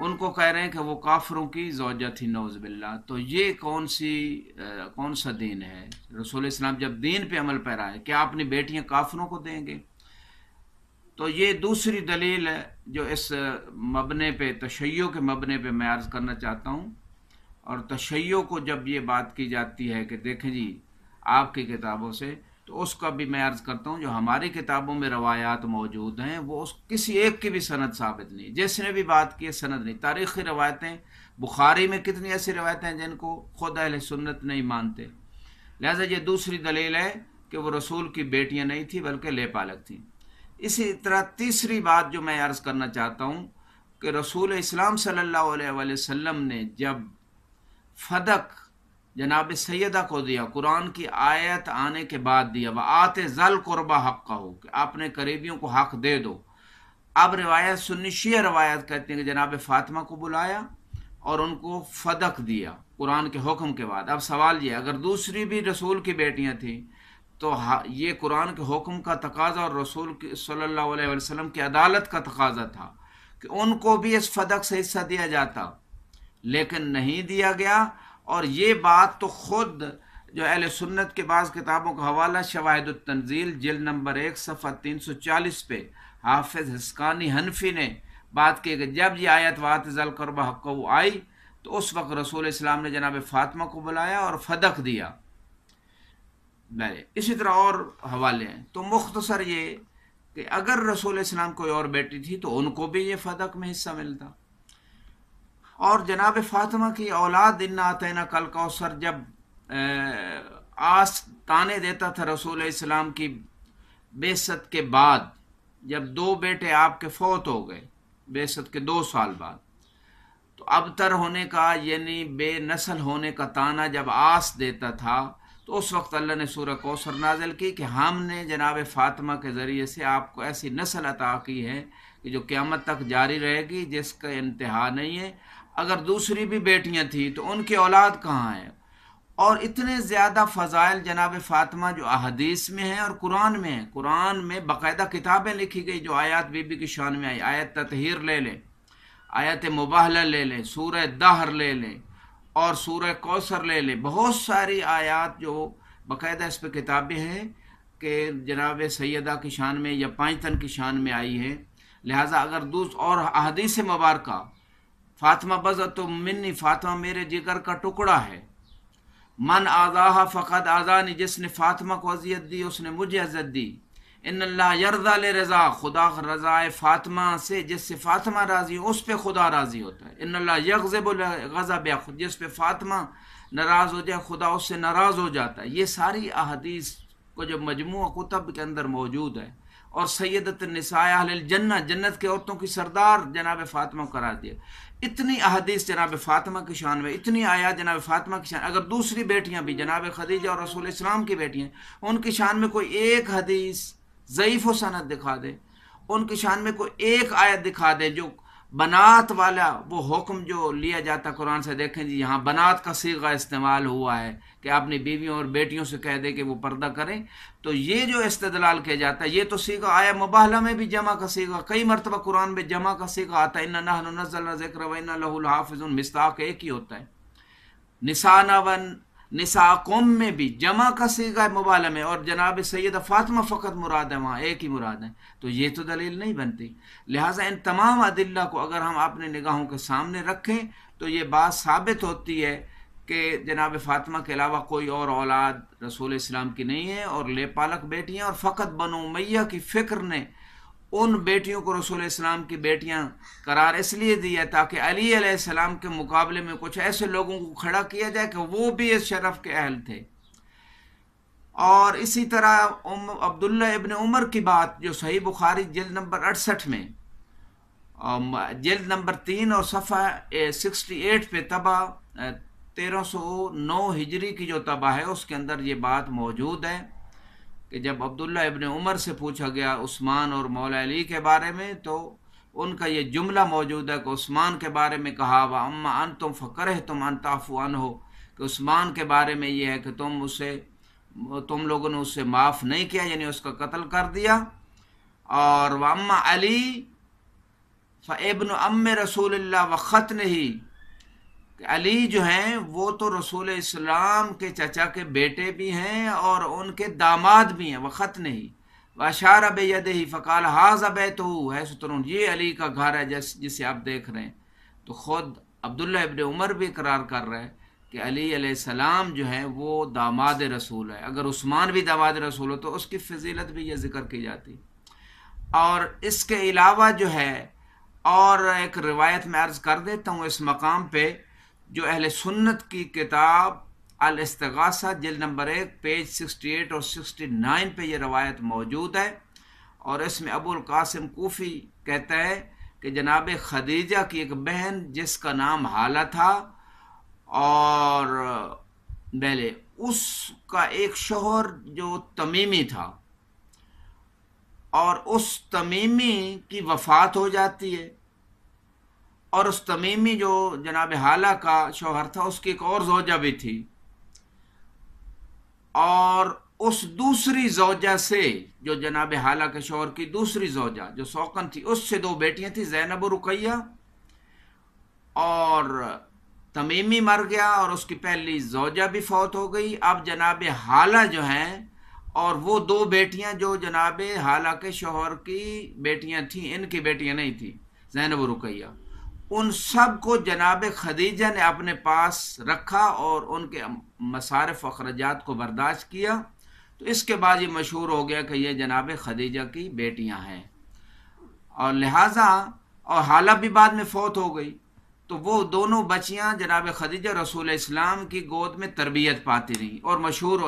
ان کو کہہ رہے ہیں کہ وہ کافروں کی زوجہ تھی، نعوذ باللہ۔ تو یہ کون سا دین ہے؟ رسول اسلام جب دین پہ عمل پیرا ہے، کیا اپنی بیٹیاں کافروں کو دیں گے؟ تو یہ دوسری دلیل ہے جو اس مبنے پہ، تشیع کے مبنے پہ میں عرض کرنا چاہتا ہوں۔ اور تشیع کو جب یہ بات کی جاتی ہے کہ دیکھیں جی آپ کی کتابوں سے، تو اس کا بھی میں عرض کرتا ہوں جو ہماری کتابوں میں روایات موجود ہیں وہ کسی ایک کی بھی سند ثابت نہیں، جس نے بھی بات کی ہے سند نہیں۔ تاریخی روایتیں، بخاری میں کتنی ایسی روایتیں ہیں جن کو خود اہل سنت نہیں مانتے۔ لہذا یہ دوسری دلیل ہے کہ وہ رسول کی بیٹیاں نہیں تھیں بلکہ لے پالک تھیں۔ اسی طرح تیسری بات جو میں عرض کرنا چاہتا ہوں کہ رسول اسلام صلی اللہ علیہ وآلہ وسلم نے جب فدق جناب سیدہ کو دیا، قرآن کی آیت آنے کے بعد دیا، وَآتِ ذَا الْقُرْبَى حَقَّهُ، کہ اپنے قریبیوں کو حق دے دو۔ اب روایت سنی شیعہ روایت کہتے ہیں کہ جناب فاطمہ کو بلایا اور ان کو فدق دیا قرآن کے حکم کے بعد۔ اب سوال یہ، اگر دوسری بھی رسول کی بیٹیاں تھیں تو یہ قرآن کے حکم کا تقاضا اور رسول صلی اللہ علیہ وسلم کی عدالت کا تقاضا تھا کہ ان کو بھی اس فدق سے حصہ دیا جاتا، لیکن نہیں دیا گیا۔ اور یہ بات تو خود جو اہل سنت کے بعض کتابوں کا حوالہ شواہد التنزیل جلد نمبر 1 صفحہ 340 پہ حافظ حسقانی حنفی نے بات کی کہ جب یہ آیت وَآتِ ذَا الْقُرْبَى حَقَّهُ آئی تو اس وقت رسول اسلام نے جناب فاطمہ کو بلایا اور فدق دیا۔ اسی طرح اور حوالے ہیں۔ تو مختصر یہ کہ اگر رسول اسلام کوئی اور بیٹی تھی تو ان کو بھی یہ فدق میں حصہ ملتا۔ اور جناب فاطمہ کی اولاد اِنَّا أَعْطَيْنَاكَ الْكَوْثَرَ جب آس تانے دیتا تھا رسول اسلام کی بعثت کے بعد، جب 2 بیٹے آپ کے فوت ہو گئے بعثت کے 2 سال بعد، تو ابتر ہونے کا یعنی بے نسل ہونے کا تانا جب آس دیتا تھا، تو اس وقت اللہ نے سورہ کوثر نازل کی کہ ہم نے جناب فاطمہ کے ذریعے سے آپ کو ایسی نسل عطا کی ہے کہ جو قیامت تک جاری رہے گی، جس کا انتہا نہیں ہے۔ اگر دوسری بھی بیٹیاں تھیں تو ان کی اولاد کہاں ہے؟ اور اتنے زیادہ فضائل جناب فاطمہ جو احادیث میں ہیں اور قرآن میں ہیں۔ قرآن میں باقاعدہ کتابیں لکھی گئی جو آیات بی بی کی شان میں آئی۔ آیت تطہیر لے لیں، آیت مباہلہ لے لیں، سورہ دہر لے لیں اور سورہ کوثر لے لیں، بہت ساری آیات جو باقاعدہ اس پہ کتابیں ہیں کہ جناب سیدہ کی شان میں یا پانچتن کی شان میں آئی ہے۔ لہٰذا اگر اور احادیث مبارکہ، فاطمہ بضعۃ منی، فاطمہ میرے جگر کا ٹکڑا ہے، من آذاہا فقد آذانی، جس نے فاطمہ کو اذیت دی اس نے مجھے اذیت دی، ان اللہ یرضی لرضا، خدا رضا فاطمہ سے، جس سے فاطمہ راضی ہو اس پہ خدا راضی ہوتا ہے، ان اللہ یغضب لغضب، جس پہ فاطمہ ناراض ہو جائے خدا اس سے ناراض ہو جاتا ہے۔ یہ ساری احادیث کو جو مجموعہ کتب کے اندر موجود ہے، اور سیدۃ النساء اہل الجنہ، جنت کے عورتوں کی سردار جناب فاطمہ کو قرار دیا۔ اتنی احادیث جناب فاطمہ کی شان میں، اتنی آیات جناب فاطمہ کی شان۔ اگر دوسری بیٹیاں بھی جناب خدیجہ اور رسول اسلام کی بیٹیاں، ان کی شان میں کوئی ایک حدیث ضعیف و سند دکھا دے، ان کی شان میں کوئی ایک آیت دکھا دے جو بنات والا وہ حکم جو لیا جاتا قرآن سے، دیکھیں جی یہاں بنات کا صیغہ استعمال ہوا ہے کہ اپنی بیویوں اور بیٹیوں سے کہہ دے کہ وہ پردہ کریں، تو یہ جو استدلال کیا جاتا ہے یہ تو صیغہ آیا مباہلہ میں بھی جمع کا صیغہ، کئی مرتبہ قرآن میں جمع کا صیغہ آتا ہے، اِنَّا نَحْنُ نَزَّلْنَا الذِّکْرَ وَإِنَّا لَهُ لَحَافِظُونَ، مصداق ایک ہی ہوتا ہے۔ نسانا ون نساکم میں بھی جمع کا صیغہ مبالغہ میں، اور جناب سیدہ فاطمہ فقط مراد ہے، وہاں ایک ہی مراد ہے، تو یہ تو دلیل نہیں بنتی۔ لہٰذا ان تمام ادلہ کو اگر ہم اپنے نگاہوں کے سامنے رکھیں تو یہ بات ثابت ہوتی ہے کہ جناب فاطمہ کے علاوہ کوئی اور اولاد رسول اسلام کی نہیں ہے، اور لے پالک بیٹیاں، اور فقط بنو امیہ کی فکر نے ان بیٹیوں کو رسول اسلام کی بیٹیاں قرار اس لیے دیا تاکہ علی علیہ السلام کے مقابلے میں کچھ ایسے لوگوں کو کھڑا کیا جائے کہ وہ بھی اس شرف کے اہل تھے۔ اور اسی طرح عبداللہ ابن عمر کی بات جو صحیح بخاری جلد نمبر 68 میں، جلد نمبر 3 اور صفحہ 68 پہ طبع 1309 ہجری کی جو طبع ہے اس کے اندر یہ بات موجود ہے کہ جب عبداللہ ابن عمر سے پوچھا گیا عثمان اور مولا علی کے بارے میں تو ان کا یہ جملہ موجود ہے کہ عثمان کے بارے میں کہا وَأَمَّا أَنْتُمْ فَكَرِهْتُمْ أَنْ تَعْفُوا عَنْهُ، کہ عثمان کے بارے میں یہ ہے کہ تم لوگوں نے اسے معاف نہیں کیا، یعنی اس کا قتل کر دیا۔ اور وَأَمَّا علی فابن ام رسول اللہ و ختن ہی، علی جو ہیں وہ تو رسول اسلام کے چچا کے بیٹے بھی ہیں اور ان کے داماد بھی ہیں، وہ ختن ہی واشار بیدہ فقال ھذا بیتہ حیث ترون، یہ علی کا گھر ہے جسے آپ دیکھ رہے ہیں۔ تو خود عبداللہ ابن عمر بھی اقرار کر رہے ہیں کہ علی علیہ السلام جو ہے وہ داماد رسول ہے، اگر عثمان بھی داماد رسول ہو تو اس کی فضیلت بھی یہ ذکر کی جاتی۔ اور اس کے علاوہ جو ہے اور ایک روایت میں عرض کر دیتا ہوں اس مقام پہ، جو اہل سنت کی کتاب الاستغاثہ جلد نمبر 1 پیج 68 اور 69 پہ یہ روایت موجود ہے، اور اس میں ابو القاسم کوفی کہتا ہے کہ جناب خدیجہ کی ایک بہن جس کا نام حالہ تھا، اور پہلے اس کا ایک شوہر جو تمیمی تھا، اور اس تمیمی کی وفات ہو جاتی ہے، اور اس تمیمی جو جناب حالہ کا شوہر تھا اس کی ایک اور زوجہ بھی تھی، اور اس دوسری زوجہ سے جو جناب حالہ کے شوہر کی دوسری زوجہ جو سوکن تھی، اس سے 2 بیٹیاں تھیں، زینب و رقیہ، اور تمیمی مر گیا اور اس کی پہلی زوجہ بھی فوت ہو گئی۔ اب جناب حالہ جو ہیں اور وہ 2 بیٹیاں جو جناب حالہ کے شوہر کی بیٹیاں تھیں، ان کی بیٹیاں نہیں تھیں زینب و رقیہ، ان سب کو جناب خدیجہ نے اپنے پاس رکھا اور ان کے مصارف و اخراجات کو برداشت کیا۔ تو اس کے بعد یہ مشہور ہو گیا کہ یہ جناب خدیجہ کی بیٹیاں ہیں، اور لہٰذا اور حالہ بھی بعد میں فوت ہو گئی، تو وہ دونوں بچیاں جناب خدیجہ رسول اسلام کی گود میں تربیت پاتی رہیں، اور مشہور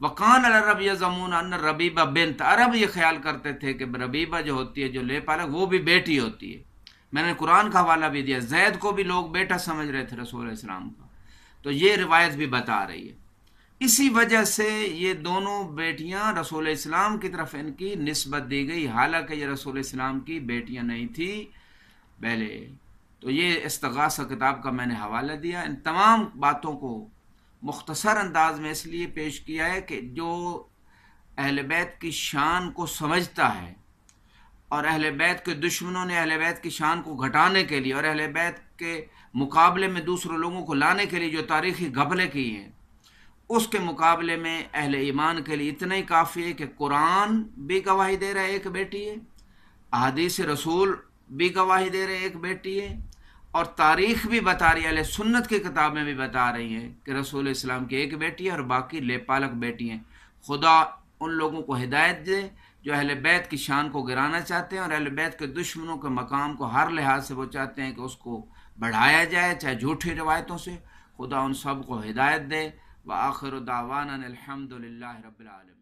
وقان العرب یزعمون ان ربیبہ بنت، عرب یہ خیال کرتے تھے کہ ربیبہ جو ہوتی ہے جو لے پالک وہ بھی بیٹی ہوتی ہے۔ میں نے قرآن کا حوالہ بھی دیا، زید کو بھی لوگ بیٹا سمجھ رہے تھے رسول اسلام کا، تو یہ روایت بھی بتا رہی ہے۔ اسی وجہ سے یہ دونوں بیٹیاں رسول اسلام کی طرف ان کی نسبت دی گئی، حالانکہ یہ رسول اسلام کی بیٹیاں نہیں تھی پہلے۔ تو یہ استغاثہ کتاب کا میں نے حوالہ دیا۔ ان تمام باتوں کو مختصر انداز میں اس لیے پیش کیا ہے کہ جو اہل بیت کی شان کو سمجھتا ہے، اور اہل بیت کے دشمنوں نے اہل بیت کی شان کو گھٹانے کے لیے اور اہل بیت کے مقابلے میں دوسرے لوگوں کو لانے کے لیے جو تاریخی گھپلے کی ہیں، اس کے مقابلے میں اہل ایمان کے لیے اتنا ہی کافی ہے کہ قرآن بھی گواہی دے رہا ہے ایک بیٹی ہے، احادیث رسول بھی گواہی دے رہے ایک بیٹی ہے، اور تاریخ بھی بتا رہی ہے، اہل سنت کی کتابیں بھی بتا رہی ہیں کہ رسول اسلام کی ایک بیٹی ہے اور باقی لے پالک بیٹی ہیں۔ خدا ان لوگوں کو ہدایت دے جو اہل بیت کی شان کو گرانا چاہتے ہیں اور اہل بیت کے دشمنوں کے مقام کو ہر لحاظ سے وہ چاہتے ہیں کہ اس کو بڑھایا جائے، چاہے جھوٹی روایتوں سے۔ خدا ان سب کو ہدایت دے۔ وآخر دعوانا الحمد للہ رب العالمین۔